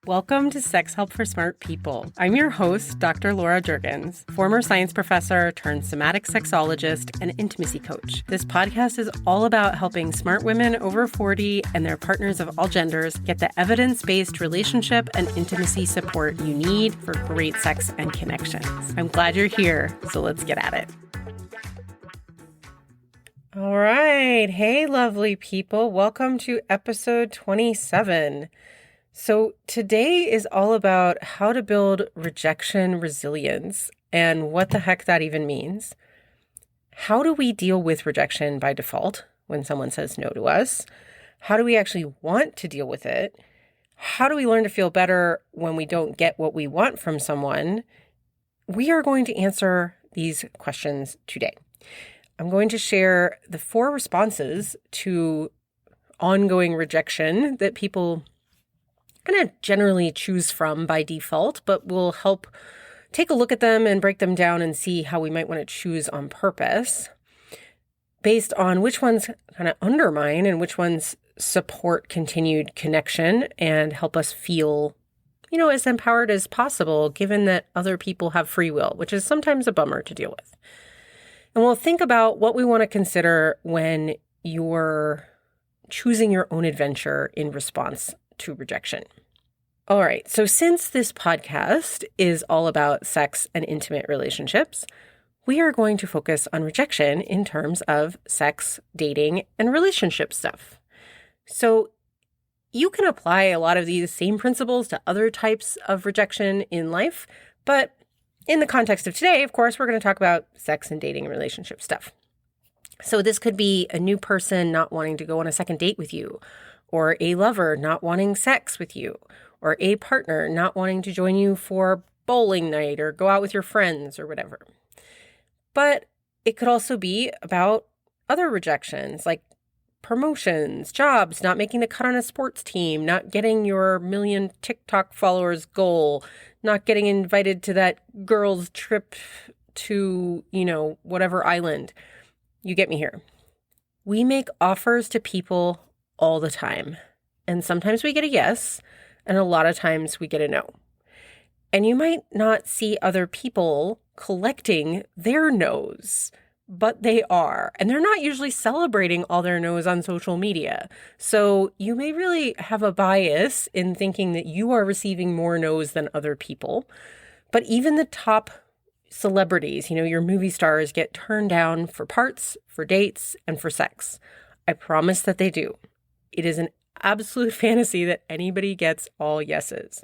Welcome to Sex Help for Smart People. I'm your host, Dr. Laura Jurgens, former science professor turned somatic sexologist and intimacy coach. This podcast is all about helping smart women over 40 and their partners of all genders get the evidence-based relationship and intimacy support you need for great sex and connections. I'm glad you're here, so let's get at it. All right. Hey, lovely people. Welcome to episode 27. So today is all about how to build rejection resilience and what the heck that even means. How do we deal with rejection by default when someone says no to us? How do we actually want to deal with it? How do we learn to feel better when we don't get what we want from someone? We are going to answer these questions today. I'm going to share the 4 responses to ongoing rejection that people kind of generally choose from by default, but we'll help take a look at them and break them down and see how we might want to choose on purpose based on which ones kind of undermine and which ones support continued connection and help us feel, as empowered as possible, given that other people have free will, which is sometimes a bummer to deal with. And we'll think about what we want to consider when you're choosing your own adventure in response to rejection. All right, so since this podcast is all about sex and intimate relationships, we are going to focus on rejection in terms of sex, dating, and relationship stuff. So you can apply a lot of these same principles to other types of rejection in life, but in the context of today, of course, we're going to talk about sex and dating and relationship stuff. So this could be a new person not wanting to go on a second date with you, or a lover not wanting sex with you, or a partner not wanting to join you for bowling night or go out with your friends or whatever. But it could also be about other rejections like promotions, jobs, not making the cut on a sports team, not getting your 1 million TikTok followers goal, not getting invited to that girls' trip to, whatever island. You get me here. We make offers to people all the time. And sometimes we get a yes, and a lot of times we get a no. And you might not see other people collecting their no's, but they are. And they're not usually celebrating all their no's on social media. So you may really have a bias in thinking that you are receiving more no's than other people. But even the top celebrities, your movie stars, get turned down for parts, for dates, and for sex. I promise that they do. It is an absolute fantasy that anybody gets all yeses.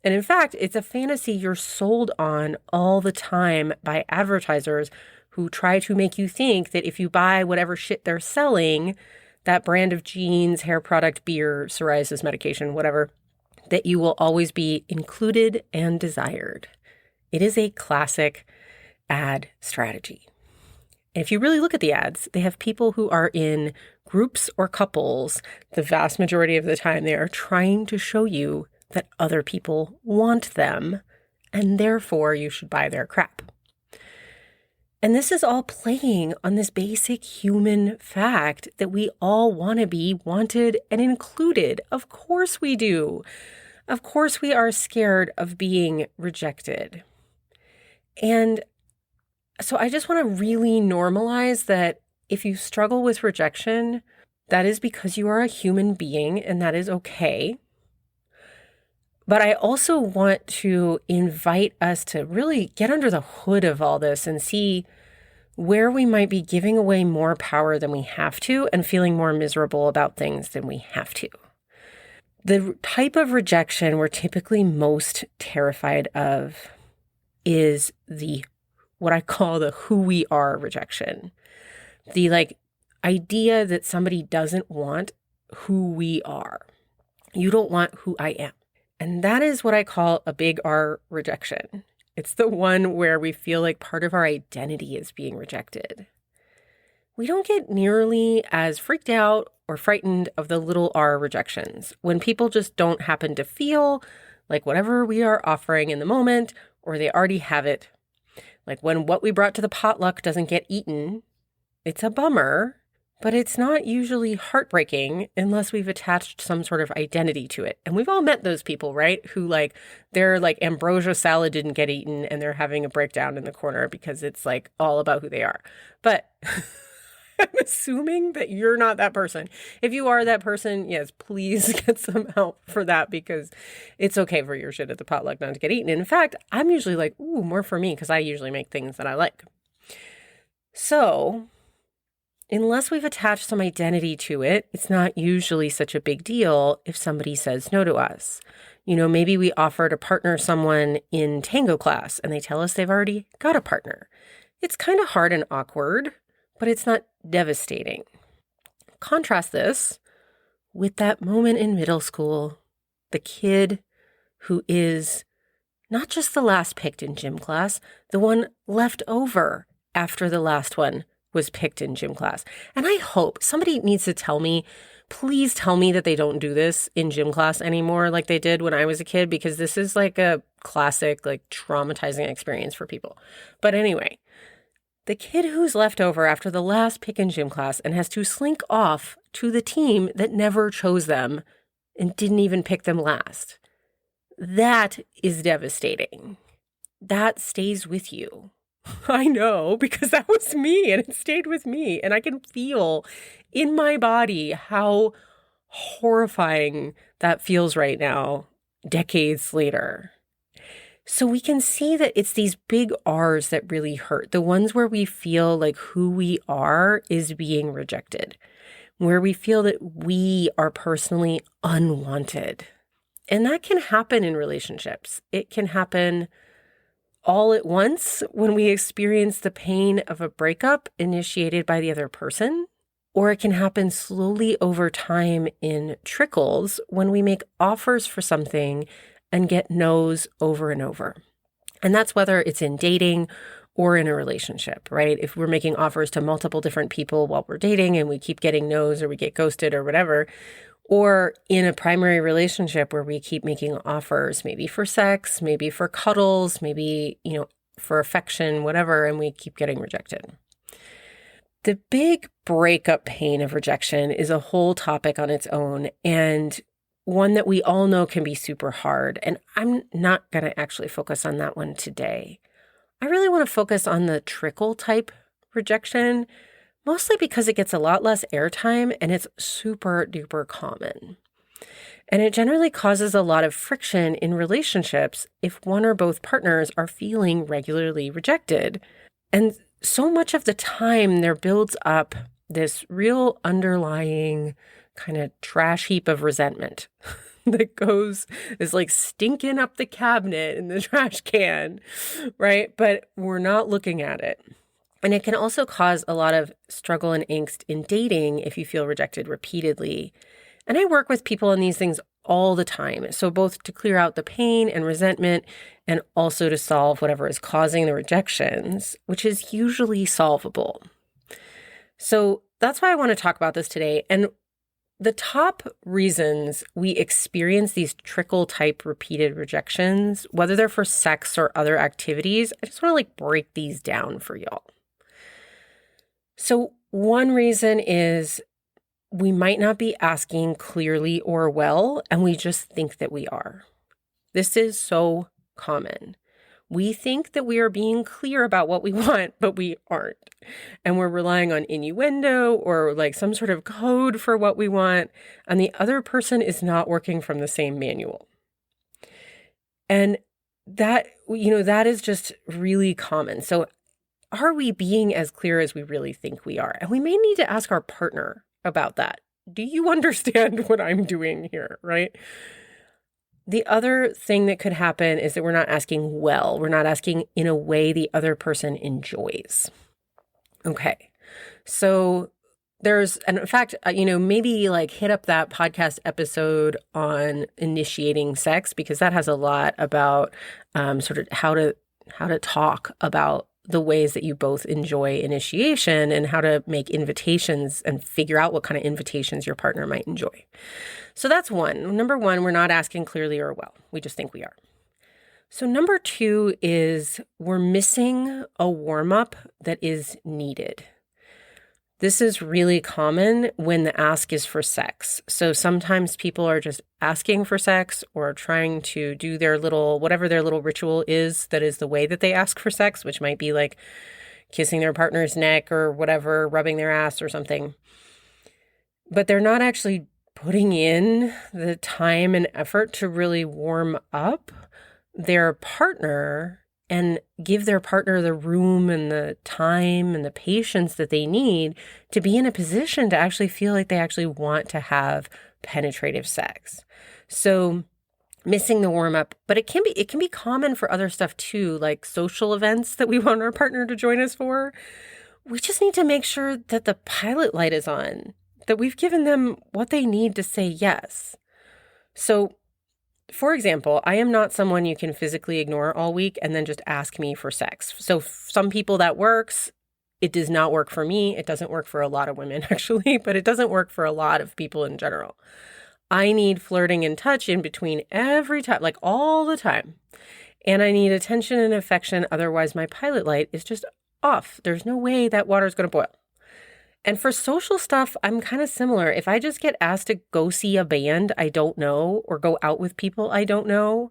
And in fact, it's a fantasy you're sold on all the time by advertisers who try to make you think that if you buy whatever shit they're selling, that brand of jeans, hair product, beer, psoriasis medication, whatever, that you will always be included and desired. It is a classic ad strategy. If you really look at the ads, they have people who are in groups or couples. The vast majority of the time, they are trying to show you that other people want them, and therefore you should buy their crap. And this is all playing on this basic human fact that we all want to be wanted and included. Of course we do. Of course we are scared of being rejected. And so I just want to really normalize that if you struggle with rejection, that is because you are a human being and that is okay. But I also want to invite us to really get under the hood of all this and see where we might be giving away more power than we have to and feeling more miserable about things than we have to. The type of rejection we're typically most terrified of is what I call the who we are rejection. The idea that somebody doesn't want who we are. You don't want who I am. And that is what I call a big R rejection. It's the one where we feel like part of our identity is being rejected. We don't get nearly as freaked out or frightened of the little r rejections when people just don't happen to feel like whatever we are offering in the moment, or they already have it. Like when what we brought to the potluck doesn't get eaten, it's a bummer, but it's not usually heartbreaking unless we've attached some sort of identity to it. And we've all met those people, right? Who their ambrosia salad didn't get eaten and they're having a breakdown in the corner because it's all about who they are. But I'm assuming that you're not that person. If you are that person, yes, please get some help for that, because it's okay for your shit at the potluck not to get eaten. And in fact, I'm usually ooh, more for me, because I usually make things that I like. So unless we've attached some identity to it, it's not usually such a big deal if somebody says no to us. Maybe we offer to partner someone in tango class and they tell us they've already got a partner. It's kind of hard and awkward, but it's not devastating. Contrast this with that moment in middle school, the kid who is not just the last picked in gym class, the one left over after the last one was picked in gym class. And I hope somebody needs to tell me, please tell me that they don't do this in gym class anymore like they did when I was a kid, because this is a classic, traumatizing experience for people. But anyway, the kid who's left over after the last pick in gym class and has to slink off to the team that never chose them and didn't even pick them last. That is devastating. That stays with you. I know, because that was me and it stayed with me. And I can feel in my body how horrifying that feels right now, decades later. So we can see that it's these big R's that really hurt. The ones where we feel like who we are is being rejected, where we feel that we are personally unwanted. And that can happen in relationships. It can happen all at once when we experience the pain of a breakup initiated by the other person, or it can happen slowly over time in trickles when we make offers for something and get no's over and over. And that's whether it's in dating or in a relationship, right? If we're making offers to multiple different people while we're dating and we keep getting no's or we get ghosted or whatever, or in a primary relationship where we keep making offers, maybe for sex, maybe for cuddles, maybe, for affection, whatever, and we keep getting rejected. The big breakup pain of rejection is a whole topic on its own, and one that we all know can be super hard. And I'm not going to actually focus on that one today. I really want to focus on the trickle type rejection, mostly because it gets a lot less airtime and it's super duper common. And it generally causes a lot of friction in relationships if one or both partners are feeling regularly rejected. And so much of the time there builds up this real underlying kind of trash heap of resentment that is stinking up the cabinet in the trash can, right? But we're not looking at it. And it can also cause a lot of struggle and angst in dating if you feel rejected repeatedly. And I work with people on these things all the time. So both to clear out the pain and resentment and also to solve whatever is causing the rejections, which is usually solvable. So that's why I want to talk about this today. And the top reasons we experience these trickle type repeated rejections, whether they're for sex or other activities, I just want to break these down for y'all. So one reason is we might not be asking clearly or well, and we just think that we are. This is so common. We think that we are being clear about what we want, but we aren't. And we're relying on innuendo or some sort of code for what we want, and the other person is not working from the same manual. And that is just really common. So are we being as clear as we really think we are? And we may need to ask our partner about that. Do you understand what I'm doing here, right? The other thing that could happen is that we're not asking well. We're not asking in a way the other person enjoys. Okay. So and in fact, maybe hit up that podcast episode on initiating sex, because that has a lot about sort of how to talk about the ways that you both enjoy initiation and how to make invitations and figure out what kind of invitations your partner might enjoy. So that's one. Number one, we're not asking clearly or well. We just think we are. So number two is we're missing a warm-up that is needed. This is really common when the ask is for sex. So sometimes people are just asking for sex or trying to do their little, whatever their little ritual is, that is the way that they ask for sex, which might be like kissing their partner's neck or whatever, rubbing their ass or something. But they're not actually putting in the time and effort to really warm up their partner and give their partner the room and the time and the patience that they need to be in a position to actually feel like they actually want to have penetrative sex. So missing the warm up, but it can be common for other stuff too, like social events that we want our partner to join us for. We just need to make sure that the pilot light is on, that we've given them what they need to say yes. So for example, I am not someone you can physically ignore all week and then just ask me for sex. So some people that works. It does not work for me. It doesn't work for a lot of women, actually, but it doesn't work for a lot of people in general. I need flirting and touch in between every time, like all the time. And I need attention and affection. Otherwise, my pilot light is just off. There's no way that water is going to boil. And for social stuff, I'm kind of similar. If I just get asked to go see a band I don't know or go out with people I don't know,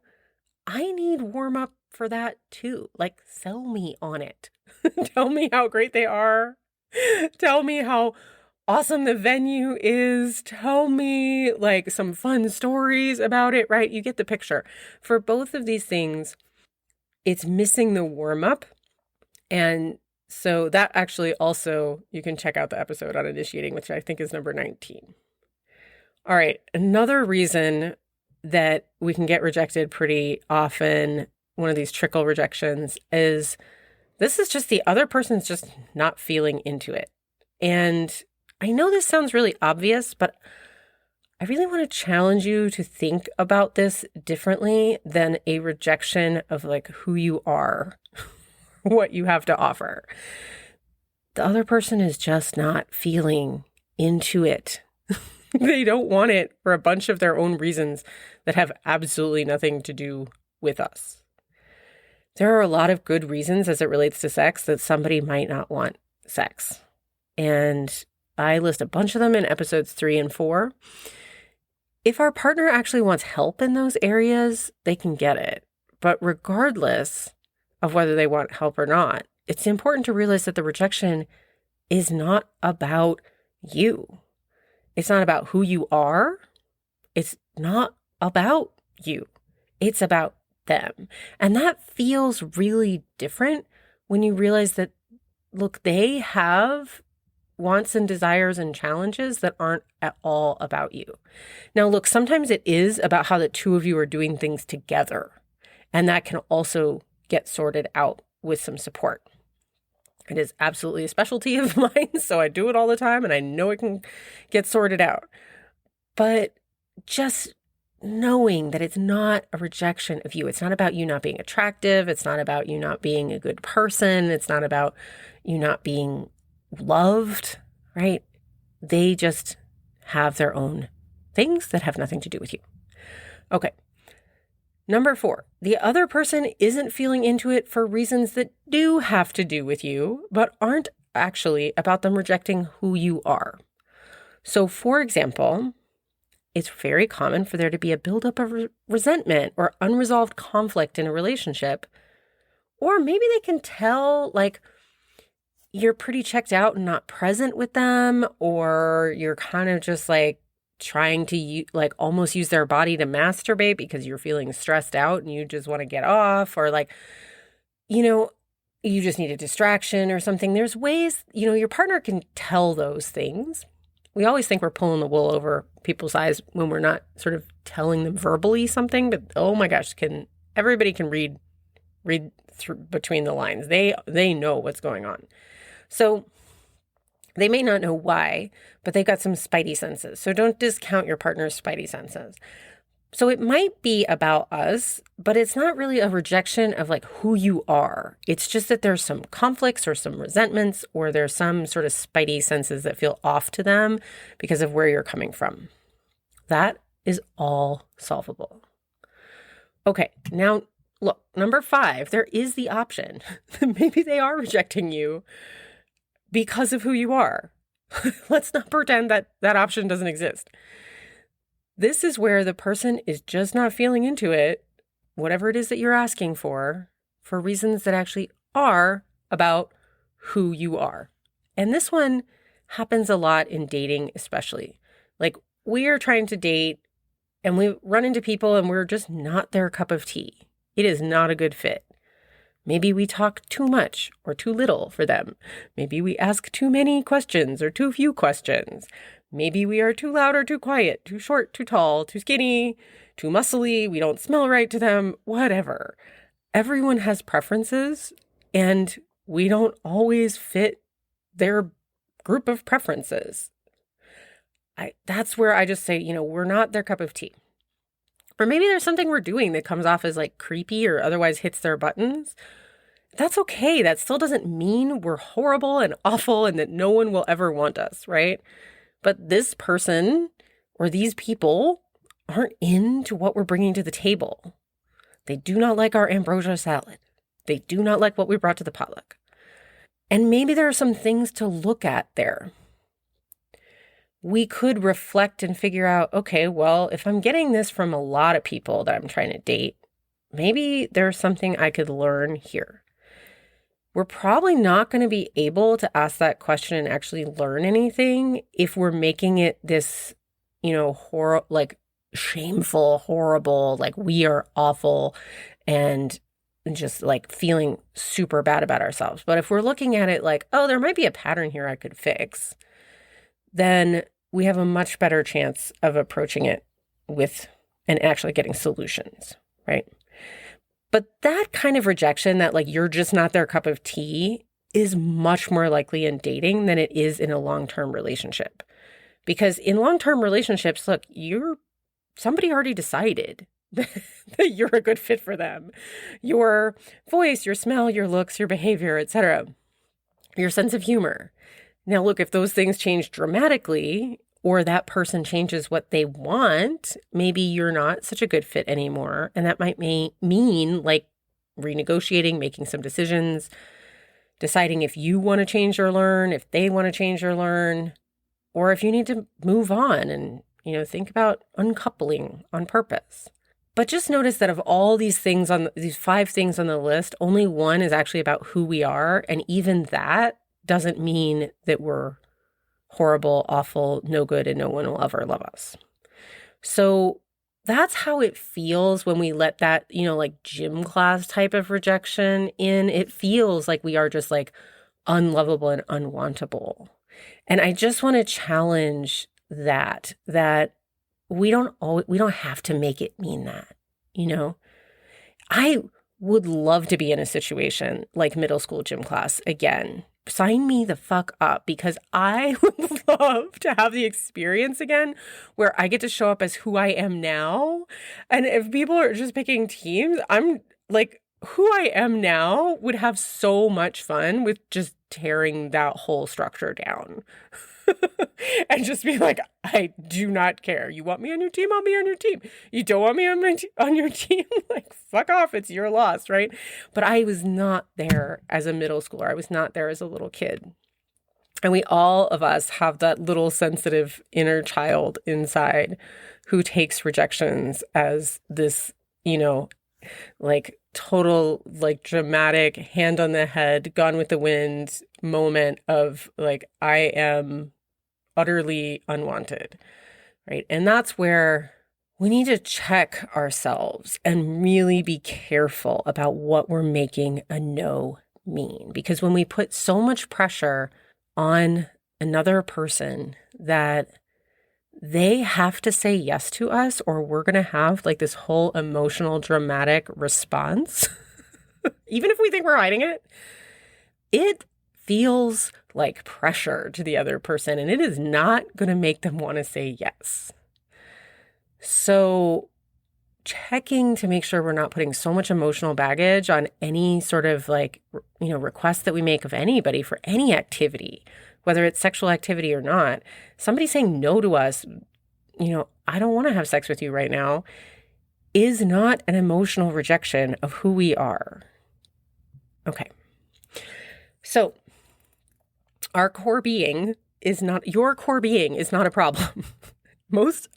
I need warm up for that too. Like, sell me on it. Tell me how great they are. Tell me how awesome the venue is. Tell me like some fun stories about it, right? You get the picture. For both of these things, it's missing the warm up. And so that actually also, you can check out the episode on initiating, which I think is number 19. All right. Another reason that we can get rejected pretty often, one of these trickle rejections, is this is just the other person's just not feeling into it. And I know this sounds really obvious, but I really want to challenge you to think about this differently than a rejection of like who you are, what you have to offer. The other person is just not feeling into it. They don't want it for a bunch of their own reasons that have absolutely nothing to do with us. There are a lot of good reasons as it relates to sex that somebody might not want sex. And I list a bunch of them in episodes 3 and 4. If our partner actually wants help in those areas, they can get it. But regardless of whether they want help or not, it's important to realize that the rejection is not about you. It's not about who you are. It's not about you. It's about them. And that feels really different when you realize that, look, they have wants and desires and challenges that aren't at all about you. Now, look, sometimes it is about how the two of you are doing things together. And that can also get sorted out with some support. It is absolutely a specialty of mine, so I do it all the time, and I know it can get sorted out. But just knowing that it's not a rejection of you. It's not about you not being attractive. It's not about you not being a good person. It's not about you not being loved, right? They just have their own things that have nothing to do with you. Okay. Number 4, the other person isn't feeling into it for reasons that do have to do with you, but aren't actually about them rejecting who you are. So, for example, it's very common for there to be a buildup of resentment or unresolved conflict in a relationship. Or maybe they can tell, like, you're pretty checked out and not present with them, or you're kind of just like trying to like almost use their body to masturbate because you're feeling stressed out and you just want to get off, or like, you just need a distraction or something. There's ways, your partner can tell those things. We always think we're pulling the wool over people's eyes when we're not sort of telling them verbally something, but oh my gosh, everybody can read through between the lines. They know what's going on. So they may not know why, but they've got some spidey senses. So don't discount your partner's spidey senses. So it might be about us, but it's not really a rejection of like who you are. It's just that there's some conflicts or some resentments, or there's some sort of spidey senses that feel off to them because of where you're coming from. That is all solvable. Okay, now look, number 5, there is the option that maybe they are rejecting you because of who you are. Let's not pretend that that option doesn't exist. This is where the person is just not feeling into it, whatever it is that you're asking for reasons that actually are about who you are. And this one happens a lot in dating, especially. Like, we are trying to date and we run into people and we're just not their cup of tea. It is not a good fit. Maybe we talk too much or too little for them. Maybe we ask too many questions or too few questions. Maybe we are too loud or too quiet, too short, too tall, too skinny, too muscly. We don't smell right to them, whatever. Everyone has preferences and we don't always fit their group of preferences. That's where I just say, we're not their cup of tea. Or maybe there's something we're doing that comes off as like creepy or otherwise hits their buttons. That's okay. That still doesn't mean we're horrible and awful and that no one will ever want us, right? But this person or these people aren't into what we're bringing to the table. They do not like our ambrosia salad. They do not like what we brought to the potluck. And maybe there are some things to look at there. We could reflect and figure out, okay, well, if I'm getting this from a lot of people that I'm trying to date, maybe there's something I could learn here. We're probably not going to be able to ask that question and actually learn anything if we're making it this, shameful, horrible, like we are awful and just like feeling super bad about ourselves. But if we're looking at it like, oh, there might be a pattern here I could fix, then we have a much better chance of approaching it with and actually getting solutions, right? But that kind of rejection that like you're just not their cup of tea is much more likely in dating than it is in a long-term relationship. Because in long-term relationships, look, somebody already decided that you're a good fit for them. Your voice, your smell, your looks, your behavior, etc., your sense of humor. Now, look, if those things change dramatically or that person changes what they want, maybe you're not such a good fit anymore. And that might mean like renegotiating, making some decisions, deciding if you want to change or learn, if they want to change or learn, or if you need to move on and, think about uncoupling on purpose. But just notice that of all these things these 5 things on the list, only one is actually about who we are. And even that doesn't mean that we're horrible, awful, no good, and no one will ever love us. So that's how it feels when we let that, like gym class type of rejection in. It feels like we are just like unlovable and unwantable. And I just want to challenge that we don't have to make it mean that, I would love to be in a situation like middle school gym class again. Sign me the fuck up, because I would love to have the experience again where I get to show up as who I am now. And if people are just picking teams, I'm like, who I am now would have so much fun with just tearing that whole structure down. And just be like, I do not care. You want me on your team? I'll be on your team. You don't want me on your team? Like, fuck off. It's your loss, right? But I was not there as a middle schooler. I was not there as a little kid. And all of us have that little sensitive inner child inside who takes rejections as this, like total, like dramatic hand on the head, gone with the wind moment of like, I am utterly unwanted, right? And that's where we need to check ourselves and really be careful about what we're making a no mean. Because when we put so much pressure on another person that they have to say yes to us, or we're going to have like this whole emotional, dramatic response, even if we think we're hiding it, it feels like pressure to the other person, and it is not going to make them want to say yes. So checking to make sure we're not putting so much emotional baggage on any sort of like, request that we make of anybody for any activity, whether it's sexual activity or not. Somebody saying no to us, I don't want to have sex with you right now, is not an emotional rejection of who we are. Okay. So our core being is not, your core being is not a problem. Most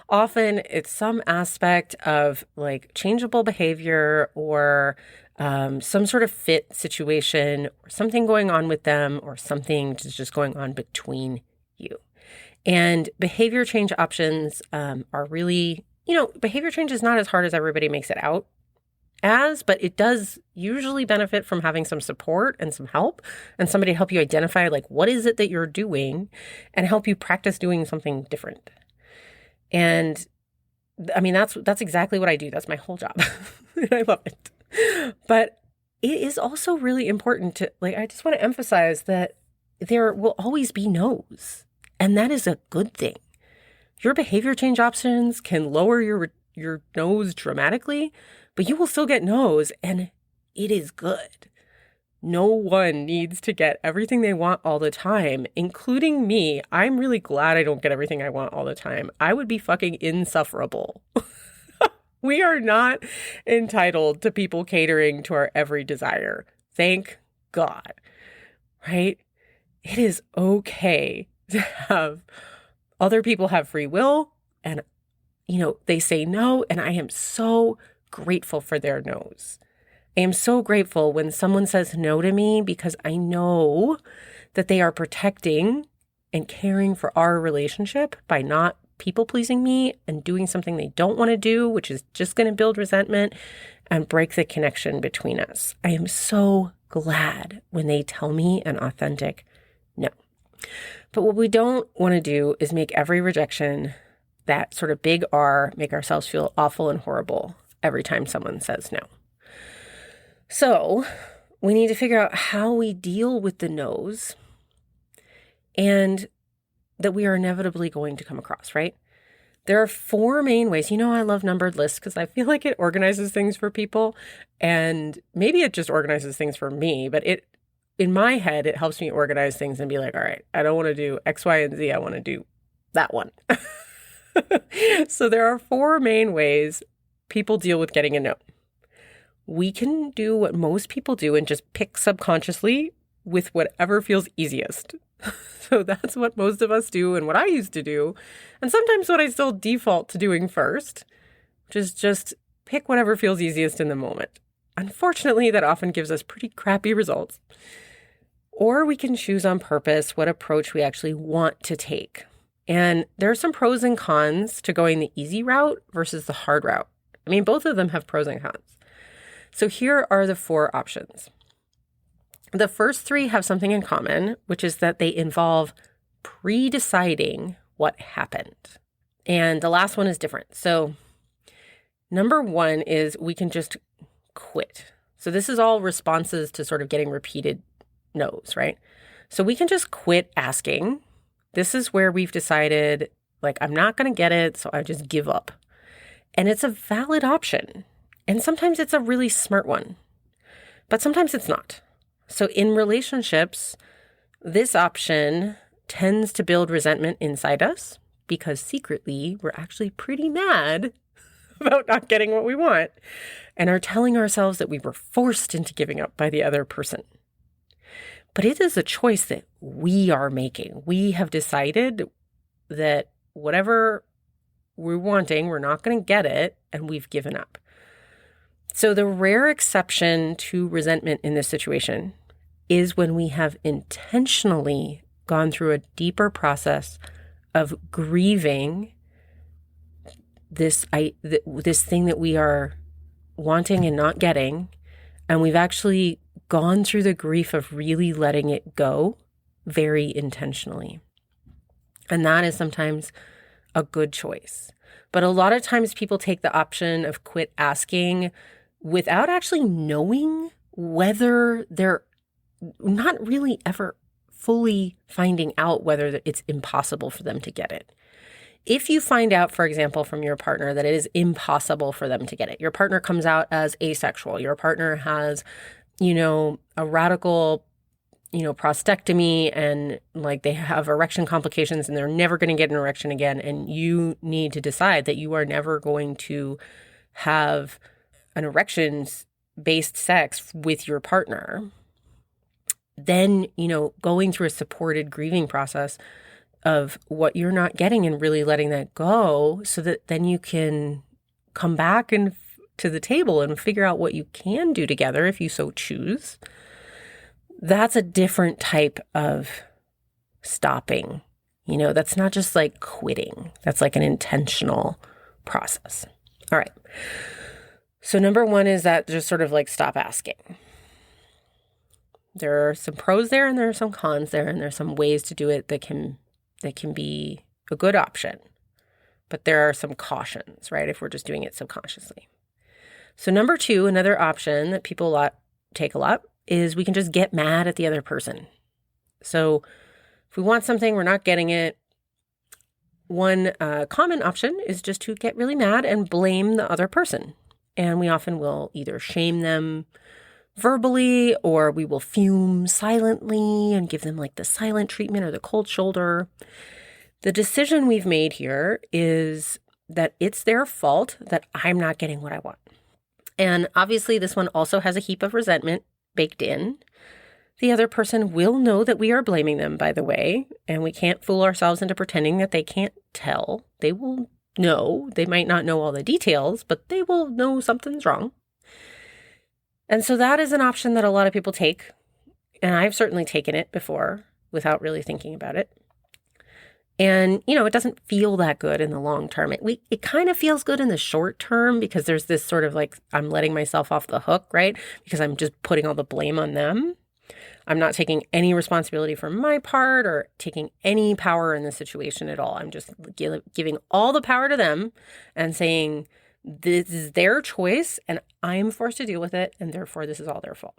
often it's some aspect of like changeable behavior or some sort of fit situation or something going on with them or something just going on between you. And behavior change options are really, behavior change is not as hard as everybody makes it out as, but it does usually benefit from having some support and some help and somebody to help you identify like what is it that you're doing and help you practice doing something different. And I mean, that's exactly what I do. That's my whole job. And I love it. But it is also really important to, like, I just want to emphasize that there will always be no's. And that is a good thing. Your behavior change options can lower your no's dramatically, but you will still get no's, and it is good. No one needs to get everything they want all the time, including me. I'm really glad I don't get everything I want all the time. I would be fucking insufferable. We are not entitled to people catering to our every desire. Thank God, right? It is okay to have other people have free will and, they say no, and I am so grateful for their no's. I am so grateful when someone says no to me because I know that they are protecting and caring for our relationship by not people-pleasing me and doing something they don't want to do, which is just going to build resentment and break the connection between us. I am so glad when they tell me an authentic no. But what we don't want to do is make every rejection that sort of big R, make ourselves feel awful and horrible every time someone says no. So we need to figure out how we deal with the no's and that we are inevitably going to come across, right? There are 4 main ways. I love numbered lists because I feel like it organizes things for people, and maybe it just organizes things for me, but in my head, it helps me organize things and be like, all right, I don't want to do X, Y, and Z. I want to do that one. So there are 4 main ways people deal with getting a no. We can do what most people do and just pick subconsciously with whatever feels easiest. So that's what most of us do and what I used to do. And sometimes what I still default to doing first, which is just pick whatever feels easiest in the moment. Unfortunately, that often gives us pretty crappy results. Or we can choose on purpose what approach we actually want to take. And there are some pros and cons to going the easy route versus the hard route. I mean, both of them have pros and cons. So here are the 4 options. The first 3 have something in common, which is that they involve pre-deciding what happened. And the last one is different. So number 1 is we can just quit. So this is all responses to sort of getting repeated no's, right? So we can just quit asking. This is where we've decided, like, I'm not going to get it, so I just give up. And it's a valid option. And sometimes it's a really smart one, but sometimes it's not. So in relationships, this option tends to build resentment inside us because secretly we're actually pretty mad about not getting what we want and are telling ourselves that we were forced into giving up by the other person. But it is a choice that we are making. We have decided that whatever we're wanting, we're not going to get it, and we've given up. So the rare exception to resentment in this situation is when we have intentionally gone through a deeper process of grieving this thing that we are wanting and not getting, and we've actually gone through the grief of really letting it go very intentionally. And that is sometimes a good choice. But a lot of times people take the option of quit asking without actually knowing whether they're not really ever fully finding out whether it's impossible for them to get it. If you find out, for example, from your partner that it is impossible for them to get it, your partner comes out as asexual, your partner has, a radical, prostatectomy and like they have erection complications and they're never going to get an erection again. And you need to decide that you are never going to have an erections-based sex with your partner. Then, going through a supported grieving process of what you're not getting and really letting that go so that then you can come back and to the table and figure out what you can do together if you so choose. That's a different type of stopping. That's not just like quitting. That's like an intentional process. All right. So number one is that just sort of like stop asking. There are some pros there and there are some cons there, and there's some ways to do it that can be a good option. But there are some cautions, right, if we're just doing it subconsciously. So number two, another option that people take a lot is we can just get mad at the other person. So if we want something, we're not getting it. One common option is just to get really mad and blame the other person. And we often will either shame them verbally, or we will fume silently and give them like the silent treatment or the cold shoulder. The decision we've made here is that it's their fault that I'm not getting what I want. And obviously this one also has a heap of resentment baked in. The other person will know that we are blaming them, by the way, and we can't fool ourselves into pretending that they can't tell. They will know. They might not know all the details, but they will know something's wrong. And so that is an option that a lot of people take, and I've certainly taken it before without really thinking about it. And, it doesn't feel that good in the long term. It kind of feels good in the short term because there's this sort of like, I'm letting myself off the hook, right? Because I'm just putting all the blame on them. I'm not taking any responsibility for my part or taking any power in the situation at all. I'm just giving all the power to them and saying, this is their choice and I'm forced to deal with it, and therefore this is all their fault.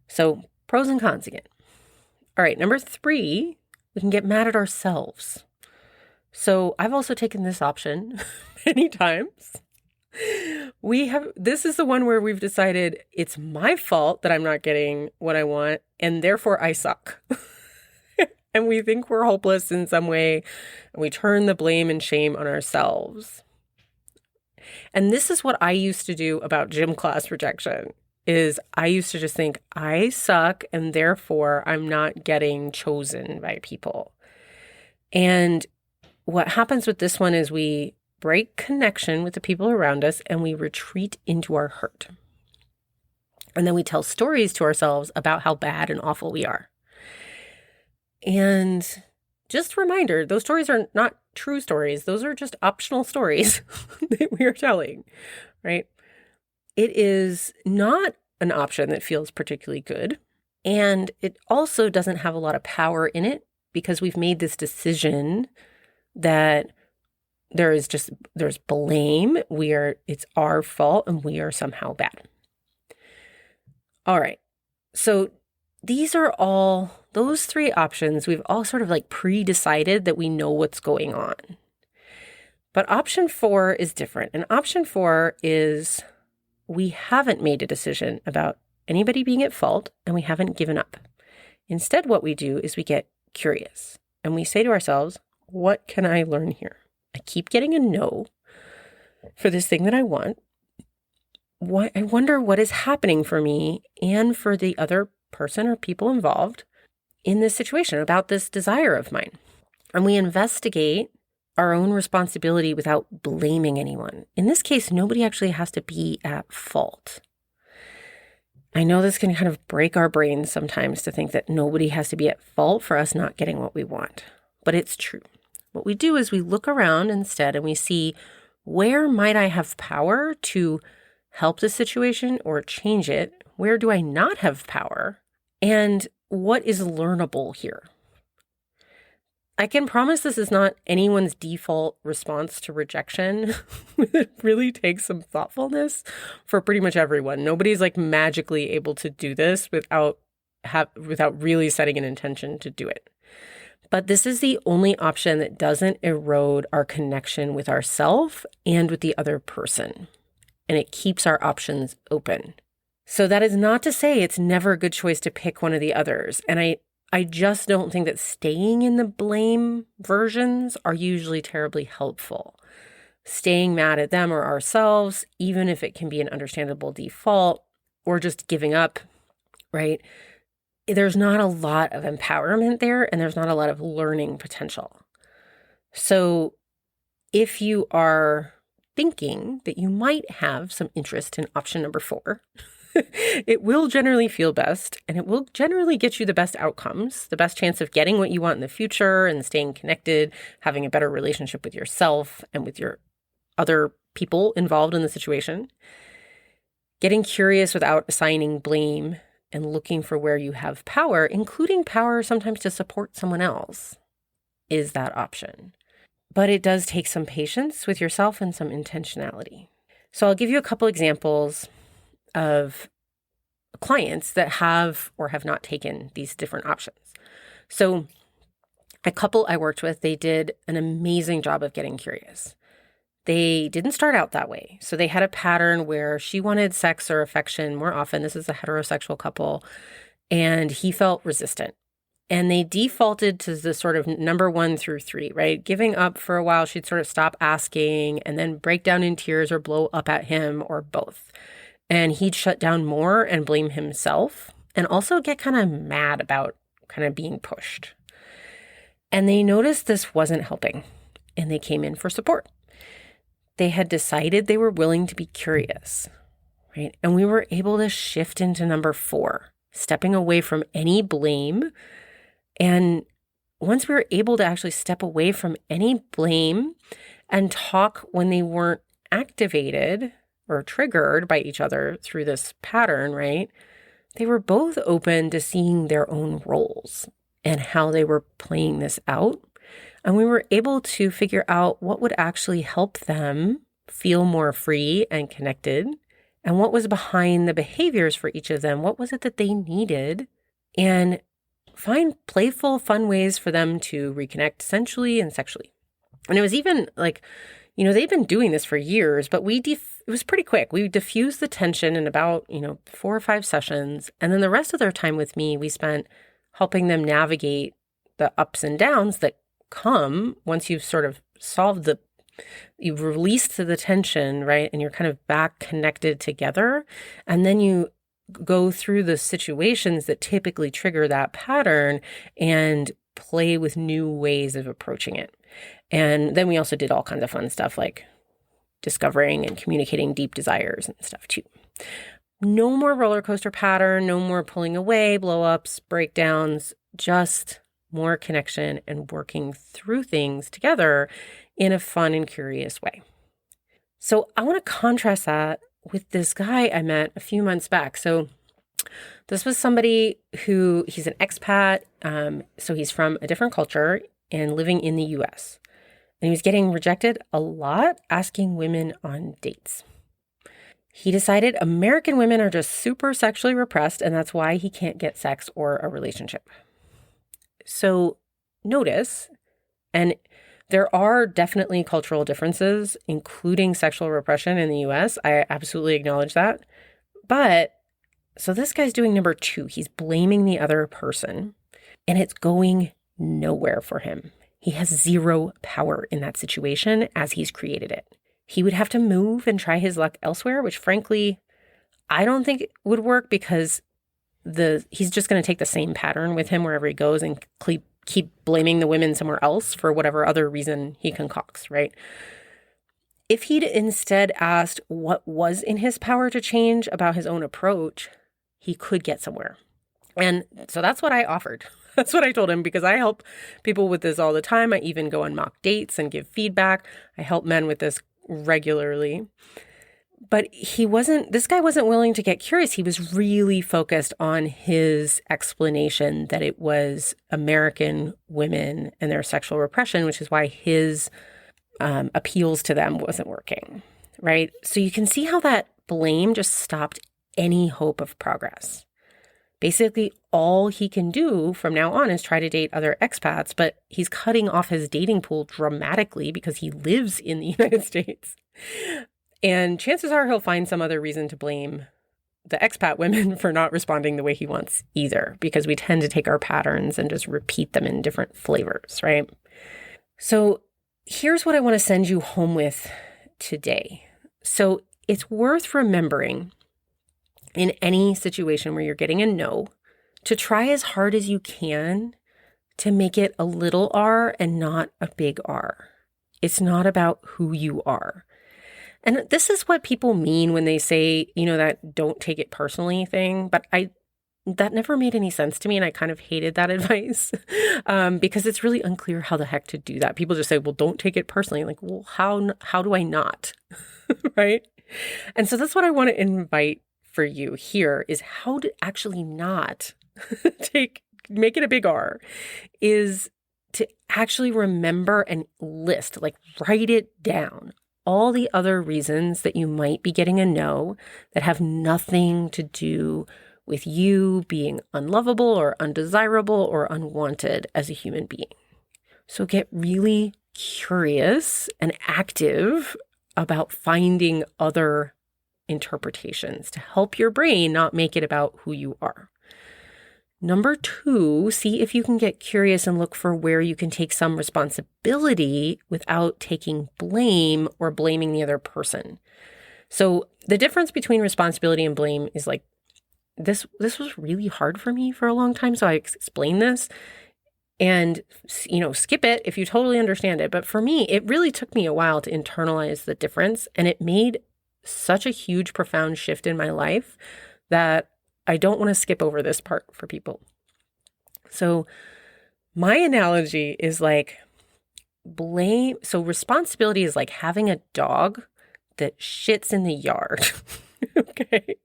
So pros and cons again. All right, number three, we can get mad at ourselves. So I've also taken this option many times. This is the one where we've decided it's my fault that I'm not getting what I want, and therefore I suck. And we think we're hopeless in some way, and we turn the blame and shame on ourselves. And this is what I used to do about gym class rejection, is I used to just think I suck and therefore I'm not getting chosen by people. And what happens with this one is we break connection with the people around us and we retreat into our hurt. And then we tell stories to ourselves about how bad and awful we are. And just a reminder, those stories are not true stories. Those are just optional stories that we are telling, right? It is not an option that feels particularly good. And it also doesn't have a lot of power in it because we've made this decision that there's blame. It's our fault and we are somehow bad. All right. So those three options, we've all sort of like pre-decided that we know what's going on. But option 4 is different. And option 4 is we haven't made a decision about anybody being at fault and we haven't given up. Instead, what we do is we get curious and we say to ourselves, what can I learn here? I keep getting a no for this thing that I want. I wonder what is happening for me and for the other person or people involved in this situation about this desire of mine. And we investigate our own responsibility without blaming anyone. In this case, nobody actually has to be at fault. I know this can kind of break our brains sometimes to think that nobody has to be at fault for us not getting what we want, but it's true. What we do is we look around instead and we see, where might I have power to help the situation or change it? Where do I not have power? And what is learnable here? I can promise this is not anyone's default response to rejection. It really takes some thoughtfulness for pretty much everyone. Nobody's like magically able to do this without really setting an intention to do it. But this is the only option that doesn't erode our connection with ourselves and with the other person. And it keeps our options open. So that is not to say it's never a good choice to pick one of the others. And I just don't think that staying in the blame versions are usually terribly helpful. Staying mad at them or ourselves, even if it can be an understandable default, or just giving up, right? there's not a lot of empowerment there, and there's not a lot of learning potential. So if you are thinking that you might have some interest in option number 4, it will generally feel best, and it will generally get you the best outcomes, the best chance of getting what you want in the future and staying connected, having a better relationship with yourself and with your other people involved in the situation. Getting curious without assigning blame and looking for where you have power, including power sometimes to support someone else, is that option. But it does take some patience with yourself and some intentionality. So I'll give you a couple examples of clients that have or have not taken these different options. So a couple I worked with, they did an amazing job of getting curious. They didn't start out that way. So they had a pattern where she wanted sex or affection more often. This is a heterosexual couple, and he felt resistant. And they defaulted to the sort of number 1 through 3, right? Giving up for a while, she'd sort of stop asking and then break down in tears or blow up at him or both. And he'd shut down more and blame himself and also get kind of mad about kind of being pushed. And they noticed this wasn't helping, and they came in for support. They had decided they were willing to be curious, right? And we were able to shift into number 4, stepping away from any blame. And once we were able to actually step away from any blame and talk when they weren't activated or triggered by each other through this pattern, right? They were both open to seeing their own roles and how they were playing this out. And we were able to figure out what would actually help them feel more free and connected, and what was behind the behaviors for each of them. What was it that they needed? And find playful, fun ways for them to reconnect sensually and sexually. And it was even like, they've been doing this for years, but it was pretty quick. We diffused the tension in about, 4 or 5 sessions. And then the rest of their time with me, we spent helping them navigate the ups and downs that come once you've sort of you've released the tension, right? And you're kind of back connected together. And then you go through the situations that typically trigger that pattern and play with new ways of approaching it. And then we also did all kinds of fun stuff like discovering and communicating deep desires and stuff too. No more roller coaster pattern, no more pulling away, blow-ups, breakdowns, just more connection and working through things together in a fun and curious way. So I want to contrast that with this guy I met a few months back. So this was somebody he's an expat, so he's from a different culture and living in the US. And he was getting rejected a lot, asking women on dates. He decided American women are just super sexually repressed, and that's why he can't get sex or a relationship. So notice, and there are definitely cultural differences, including sexual repression in the US. I absolutely acknowledge that. But so this guy's doing number 2. He's blaming the other person, and it's going nowhere for him. He has zero power in that situation as he's created it. He would have to move and try his luck elsewhere, which frankly, I don't think would work because he's just going to take the same pattern with him wherever he goes and keep blaming the women somewhere else for whatever other reason he concocts, right? If he'd instead asked what was in his power to change about his own approach, he could get somewhere. And so that's what I offered. That's what I told him, because I help people with this all the time. I even go on mock dates and give feedback. I help men with this regularly. But this guy wasn't willing to get curious. He was really focused on his explanation that it was American women and their sexual repression, which is why his appeals to them wasn't working, right? So you can see how that blame just stopped any hope of progress. Basically, all he can do from now on is try to date other expats, but he's cutting off his dating pool dramatically because he lives in the United States. And chances are he'll find some other reason to blame the expat women for not responding the way he wants either, because we tend to take our patterns and just repeat them in different flavors, right? So here's what I want to send you home with today. So it's worth remembering in any situation where you're getting a no to try as hard as you can to make it a little r and not a big R. It's not about who you are. And this is what people mean when they say, that don't take it personally thing. But that never made any sense to me. And I kind of hated that advice because it's really unclear how the heck to do that. People just say, well, don't take it personally. Like, well, how do I not? Right? And so that's what I want to invite for you here is how to actually not make it a big R, is to actually remember and list, like write it down, all the other reasons that you might be getting a no that have nothing to do with you being unlovable or undesirable or unwanted as a human being. So get really curious and active about finding other interpretations to help your brain not make it about who you are. Number 2, see if you can get curious and look for where you can take some responsibility without taking blame or blaming the other person. So the difference between responsibility and blame is like, this was really hard for me for a long time. So I explain this and, skip it if you totally understand it. But for me, it really took me a while to internalize the difference. And it made such a huge, profound shift in my life that I don't want to skip over this part for people. So my analogy is like blame. So responsibility is like having a dog that shits in the yard. Okay.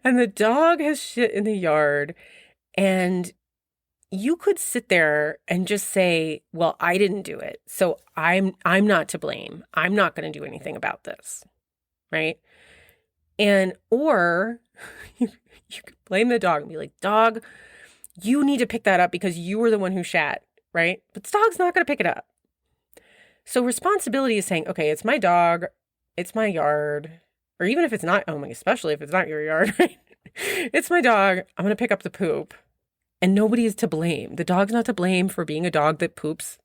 And the dog has shit in the yard, and you could sit there and just say, well, I didn't do it, so I'm not to blame. I'm not going to do anything about this. Right? Or you could blame the dog and be like, dog, you need to pick that up because you were the one who shat, right? But the dog's not going to pick it up. So responsibility is saying, okay, it's my dog, it's my yard, or even if it's not, especially if it's not your yard, right? It's my dog, I'm going to pick up the poop, and nobody is to blame. The dog's not to blame for being a dog that poops.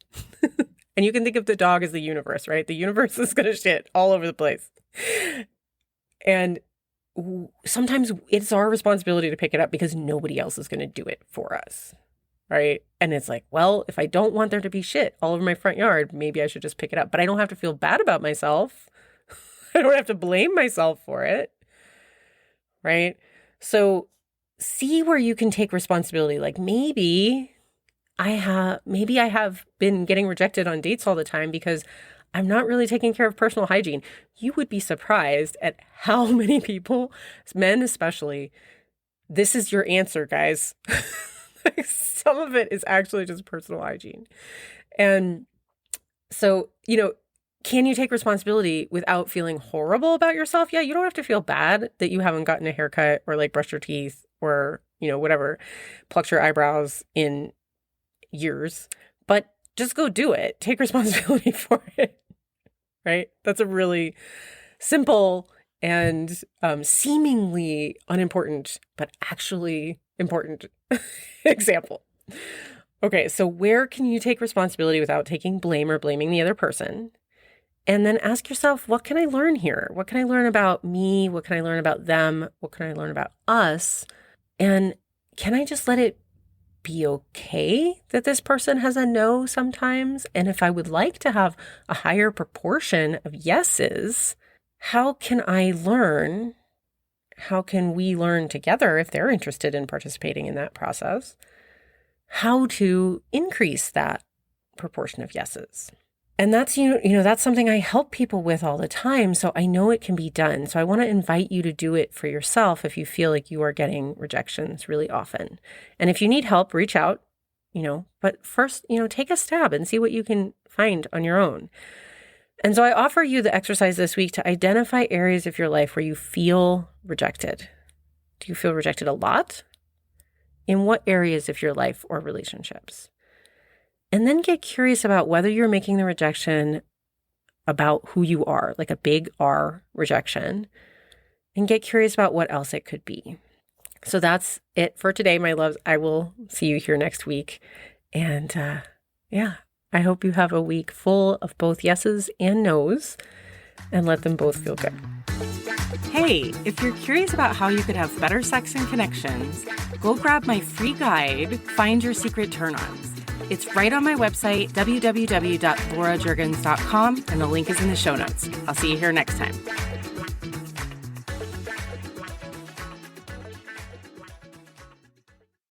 And you can think of the dog as the universe, right? The universe is going to shit all over the place. And sometimes it's our responsibility to pick it up because nobody else is going to do it for us, right? And it's like, well, if I don't want there to be shit all over my front yard, maybe I should just pick it up. But I don't have to feel bad about myself. I don't have to blame myself for it, right? So see where you can take responsibility. Like maybe I have been getting rejected on dates all the time because I'm not really taking care of personal hygiene. You would be surprised at how many people, men especially, this is your answer, guys. Some of it is actually just personal hygiene. And so, can you take responsibility without feeling horrible about yourself? Yeah, you don't have to feel bad that you haven't gotten a haircut or like brushed your teeth or, whatever, plucked your eyebrows in years, but just go do it. Take responsibility for it, right? That's a really simple and seemingly unimportant, but actually important example. Okay, so where can you take responsibility without taking blame or blaming the other person? And then ask yourself, what can I learn here? What can I learn about me? What can I learn about them? What can I learn about us? And can I just let it be okay that this person has a no sometimes? And if I would like to have a higher proportion of yeses, how can I learn? How can we learn together if they're interested in participating in that process? How to increase that proportion of yeses? And that's, that's something I help people with all the time. So I know it can be done. So I want to invite you to do it for yourself if you feel like you are getting rejections really often. And if you need help, reach out, but first, take a stab and see what you can find on your own. And so I offer you the exercise this week to identify areas of your life where you feel rejected. Do you feel rejected a lot? In what areas of your life or relationships? And then get curious about whether you're making the rejection about who you are, like a big R rejection, and get curious about what else it could be. So that's it for today, my loves. I will see you here next week. And I hope you have a week full of both yeses and nos, and let them both feel good. Hey, if you're curious about how you could have better sex and connections, go grab my free guide, Find Your Secret Turn-Ons. It's right on my website, www.laurajurgens.com, and the link is in the show notes. I'll see you here next time.